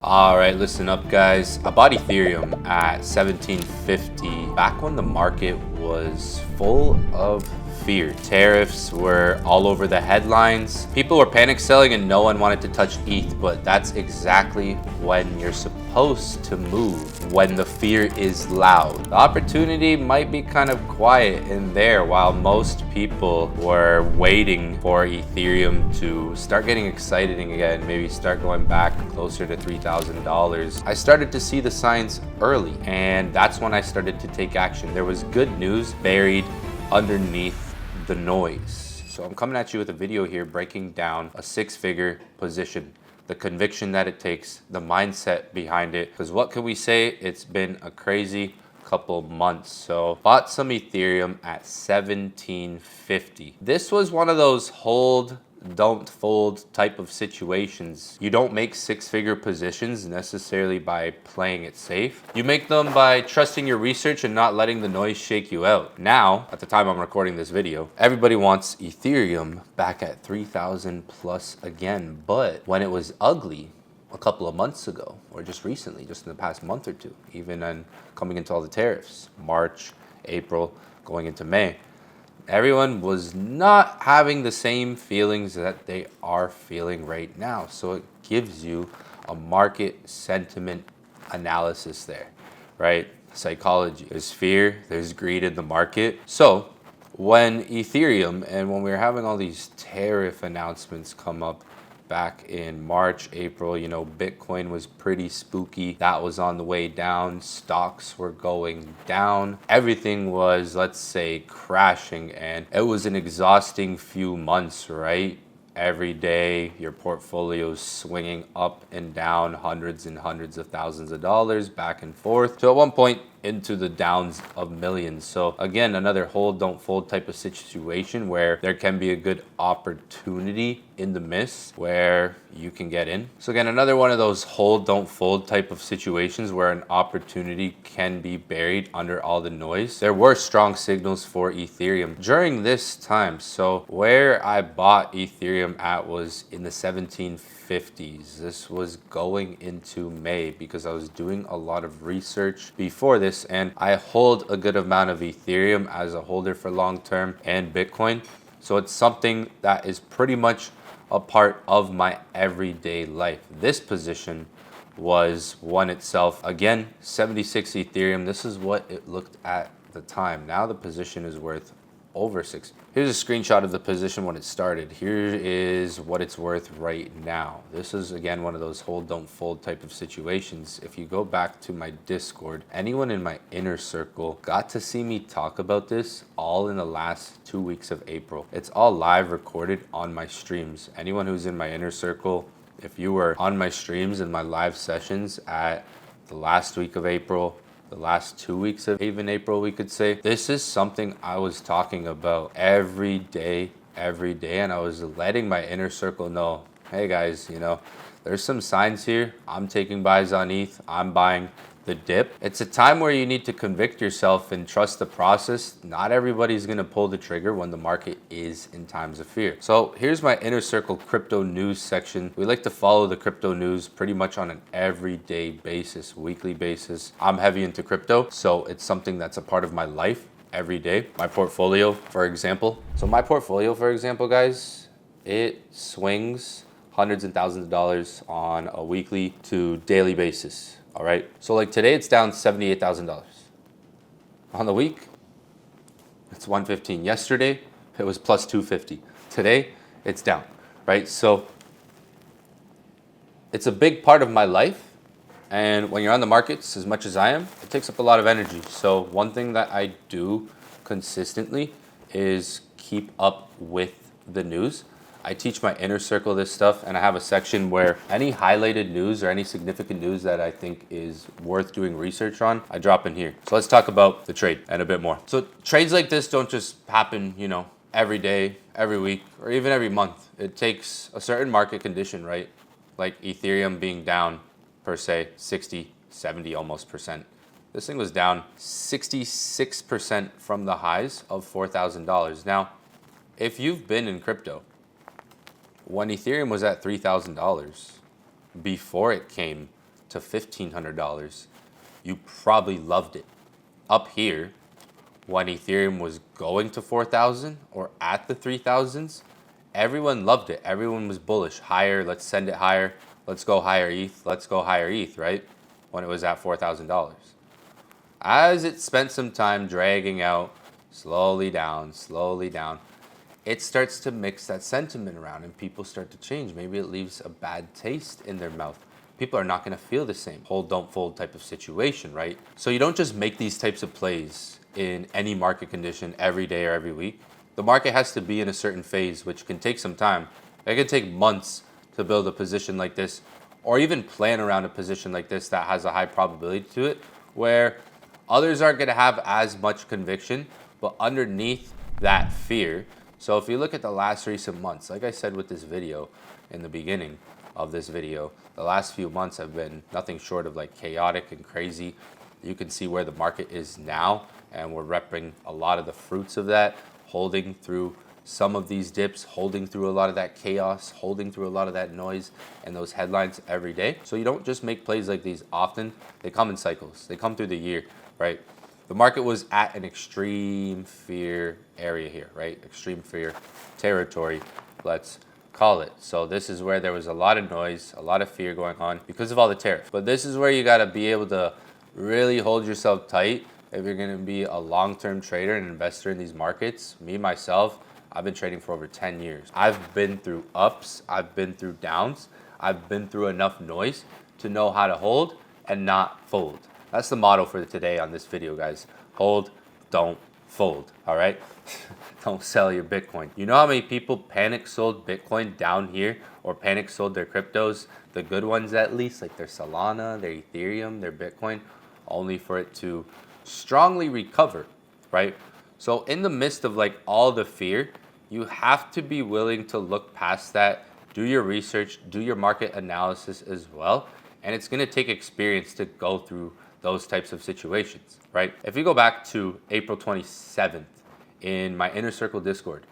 All right, listen up, guys. I bought Ethereum at 1750 back when the market was full of fear. Tariffs were all over the headlines. People were panic selling and no one wanted to touch ETH, but that's exactly when you're supposed to move, when the fear is loud. The opportunity might be kind of quiet in there while most people were waiting for Ethereum to start getting excited again, maybe start going back closer to $3,000. I started to see the signs early, and that's when I started to take action. There was good news buried underneath the noise. So I'm coming at you with a video here breaking down a six-figure position, the conviction that it takes, the mindset behind it. Because what can we say? It's been a crazy couple months. So bought some Ethereum at 1750. This was one of those hold, don't fold type of situations. You don't make six-figure positions necessarily by playing it safe. You make them by trusting your research and not letting the noise shake you out. Now, at the time I'm recording this video, everybody wants Ethereum back at 3,000 plus again. But when it was ugly a couple of months ago, or just recently, just in the past month or two, even coming into all the tariffs, March, April, going into May, everyone was not having the same feelings that they are feeling right now. So it gives you a market sentiment analysis there, right? Psychology. There's fear, there's greed in the market. So when Ethereum and when we were having all these tariff announcements come up back in March, April, Bitcoin was pretty spooky. That was on the way down. Stocks were going down. Everything was, let's say, crashing. And it was an exhausting few months, right? Every day, your portfolio's swinging up and down hundreds and hundreds of thousands of dollars back and forth to at one point into the downs of millions. So again, another hold, don't fold type of situation where there can be a good opportunity in the miss where you can get in. So again, another one of those hold, don't fold type of situations where an opportunity can be buried under all the noise. There were strong signals for Ethereum during this time. So where I bought Ethereum at was in the 1750s. This was going into May because I was doing a lot of research before this, and I hold a good amount of Ethereum as a holder for long term and Bitcoin. So it's something that is pretty much a part of my everyday life. This position was one itself. Again, 76 Ethereum. This is what it looked at the time. Now the position is worth over 6. Here's a screenshot of the position when it started. Here is what it's worth right now. This is again one of those hold don't fold type of situations. If you go back to my Discord, anyone in my inner circle got to see me talk about this all in the last 2 weeks of April. It's all live recorded on my streams. Anyone who's in my inner circle, if you were on my streams and my live sessions at the last week of April, the last 2 weeks of even April, we could say, this is something I was talking about every day, and I was letting my inner circle know, hey guys, there's some signs here. I'm taking buys on ETH. I'm buying the dip. It's a time where you need to convict yourself and trust the process. Not everybody's going to pull the trigger when the market is in times of fear. So here's my inner circle crypto news section. We like to follow the crypto news pretty much on an everyday basis, weekly basis. I'm heavy into crypto, so it's something that's a part of my life every day. My portfolio, for example. Guys, it swings hundreds and thousands of dollars on a weekly to daily basis. All right. So like today, it's down $78,000. On the week, it's 115. Yesterday, it was plus 250. Today, it's down, right? So it's a big part of my life. And when you're on the markets as much as I am, it takes up a lot of energy. So one thing that I do consistently is keep up with the news. I teach my inner circle this stuff, and I have a section where any highlighted news or any significant news that I think is worth doing research on, I drop in here. So let's talk about the trade and a bit more. So trades like this don't just happen, every day, every week, or even every month. It takes a certain market condition, right? Like Ethereum being down per se, 60, 70 almost percent. This thing was down 66% from the highs of $4,000. Now, if you've been in crypto, when Ethereum was at $3,000, before it came to $1,500, you probably loved it. Up here, when Ethereum was going to 4,000 or at the 3,000s, everyone loved it. Everyone was bullish. Higher, let's send it higher. Let's go higher ETH. Let's go higher ETH, right? When it was at $4,000. As it spent some time dragging out, slowly down, it starts to mix that sentiment around and people start to change. Maybe it leaves a bad taste in their mouth. People are not going to feel the same. Hold, don't fold type of situation, right? So you don't just make these types of plays in any market condition every day or every week. The market has to be in a certain phase, which can take some time. It can take months to build a position like this, or even plan around a position like this that has a high probability to it, where others aren't going to have as much conviction, but underneath that fear. So if you look at the last recent months, like I said with this video in the beginning of this video, the last few months have been nothing short of like chaotic and crazy. You can see where the market is now, and we're repping a lot of the fruits of that, holding through some of these dips, holding through a lot of that chaos, holding through a lot of that noise and those headlines every day. So you don't just make plays like these often. They come in cycles. They come through the year, right? The market was at an extreme fear area here, right? Extreme fear territory, let's call it. So this is where there was a lot of noise, a lot of fear going on because of all the tariffs. But this is where you got to be able to really hold yourself tight if you're going to be a long-term trader and investor in these markets. Me, myself, I've been trading for over 10 years. I've been through ups, I've been through downs, I've been through enough noise to know how to hold and not fold. That's the motto for today on this video, guys. Hold, don't fold, all right? Don't sell your Bitcoin. You know how many people panic sold Bitcoin down here, or panic sold their cryptos, the good ones at least, like their Solana, their Ethereum, their Bitcoin, only for it to strongly recover, right? So in the midst of like all the fear, you have to be willing to look past that, do your research, do your market analysis as well. And it's going to take experience to go through those types of situations, right? If you go back to April 27th in my Inner Circle Discord,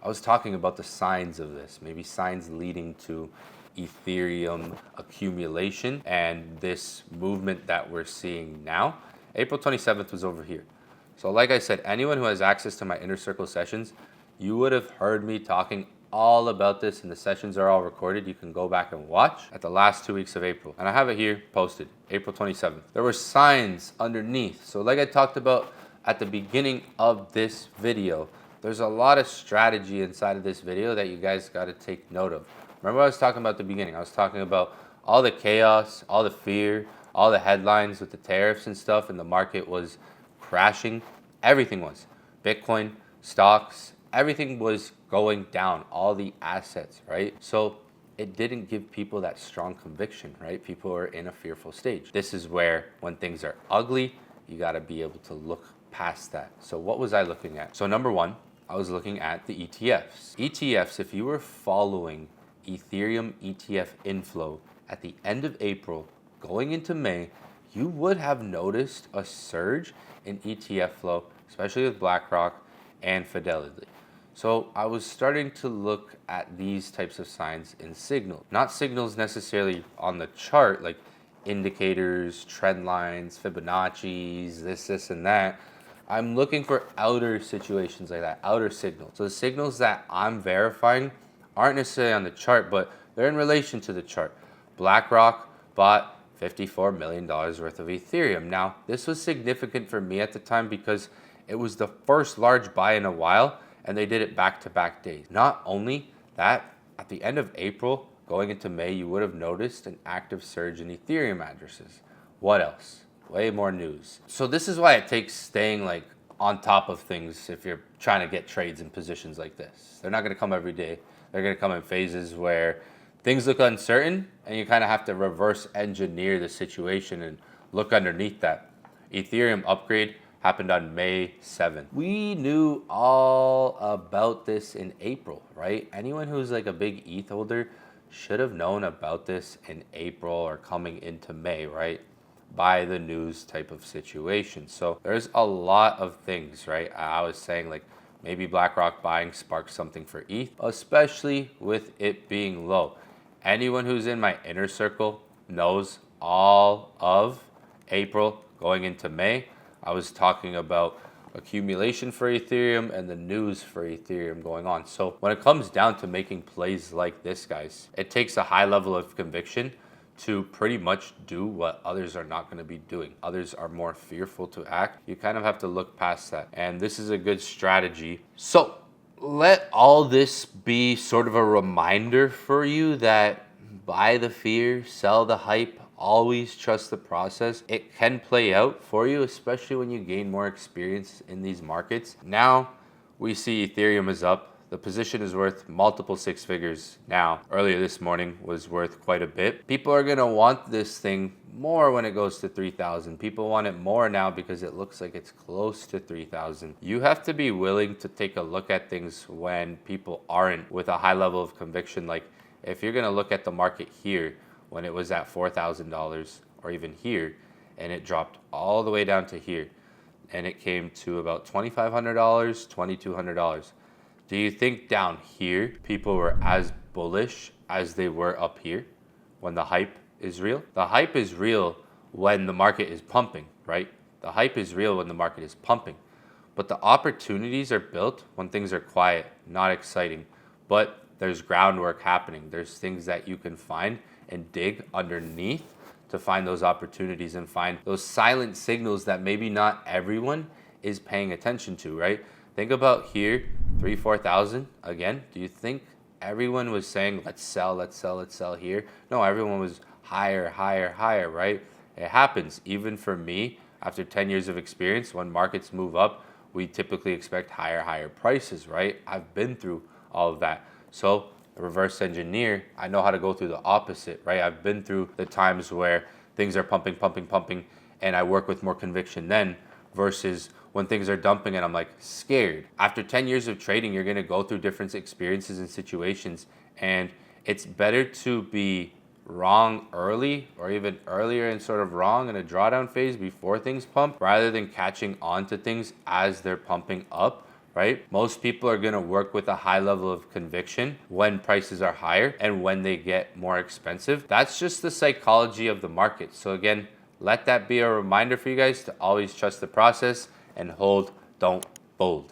I was talking about the signs of this, maybe signs leading to Ethereum accumulation and this movement that we're seeing now. April 27th was over here. So like I said, anyone who has access to my Inner Circle sessions, you would have heard me talking all about this, and the sessions are all recorded. You can go back and watch at the last 2 weeks of April. And I have it here posted, April 27th. There were signs underneath. So like I talked about at the beginning of this video, there's a lot of strategy inside of this video that you guys got to take note of. Remember what I was talking about at the beginning? I was talking about all the chaos, all the fear, all the headlines with the tariffs and stuff, and the market was crashing. Everything was. Bitcoin, stocks, everything was going down, all the assets, right? So it didn't give people that strong conviction, right? People are in a fearful stage. This is where when things are ugly, you got to be able to look past that. So what was I looking at? So number one, I was looking at the ETFs. ETFs, if you were following Ethereum ETF inflow at the end of April going into May, you would have noticed a surge in ETF flow, especially with BlackRock and Fidelity. So I was starting to look at these types of signs in signal, not signals necessarily on the chart, like indicators, trend lines, Fibonacci's, this and that. I'm looking for outer situations like that, outer signals. So the signals that I'm verifying aren't necessarily on the chart, but they're in relation to the chart. BlackRock bought $54 million worth of Ethereum. Now, this was significant for me at the time because it was the first large buy in a while, and they did it back-to-back days. Not only that, at the end of April, going into May, you would have noticed an active surge in Ethereum addresses. What else? Way more news. So this is why it takes staying like on top of things if you're trying to get trades in positions like this. They're not going to come every day. They're going to come in phases where things look uncertain, and you kind of have to reverse engineer the situation and look underneath that. Ethereum upgrade happened on May 7th. We knew all about this in April, right? Anyone who's like a big ETH holder should have known about this in April or coming into May, right? By the news type of situation. So there's a lot of things, right? I was saying like maybe BlackRock buying sparks something for ETH, especially with it being low. Anyone who's in my inner circle knows all of April going into May. I was talking about accumulation for Ethereum and the news for Ethereum going on. So when it comes down to making plays like this, guys, it takes a high level of conviction to pretty much do what others are not going to be doing. Others are more fearful to act. You kind of have to look past that. And this is a good strategy. So let all this be sort of a reminder for you that buy the fear, sell the hype, always trust the process. It can play out for you, especially when you gain more experience in these markets. Now we see Ethereum is up. The position is worth multiple six figures now. Earlier this morning was worth quite a bit. People are gonna want this thing more when it goes to 3,000. People want it more now because it looks like it's close to 3,000. You have to be willing to take a look at things when people aren't, with a high level of conviction. Like if you're gonna look at the market here when it was at $4,000, or even here, and it dropped all the way down to here, and it came to about $2,500, $2,200. Do you think down here people were as bullish as they were up here when the hype is real? The hype is real when the market is pumping, right? The hype is real when the market is pumping. But the opportunities are built when things are quiet, not exciting. But there's groundwork happening. There's things that you can find and dig underneath to find those opportunities and find those silent signals that maybe not everyone is paying attention to, right? Think about here, 4,000 again. Do you think everyone was saying, let's sell, let's sell, let's sell here? No, everyone was higher, higher, higher, right? It happens. Even for me, after 10 years of experience, when markets move up, we typically expect higher, higher prices, right? I've been through all of that. So reverse engineer, I know how to go through the opposite, right? I've been through the times where things are pumping, pumping, pumping, and I work with more conviction then versus when things are dumping and I'm like scared. After 10 years of trading, you're gonna go through different experiences and situations, and it's better to be wrong early or even earlier and sort of wrong in a drawdown phase before things pump rather than catching on to things as they're pumping up, right? Most people are gonna work with a high level of conviction when prices are higher and when they get more expensive. That's just the psychology of the market. So again, let that be a reminder for you guys to always trust the process and hold, don't fold.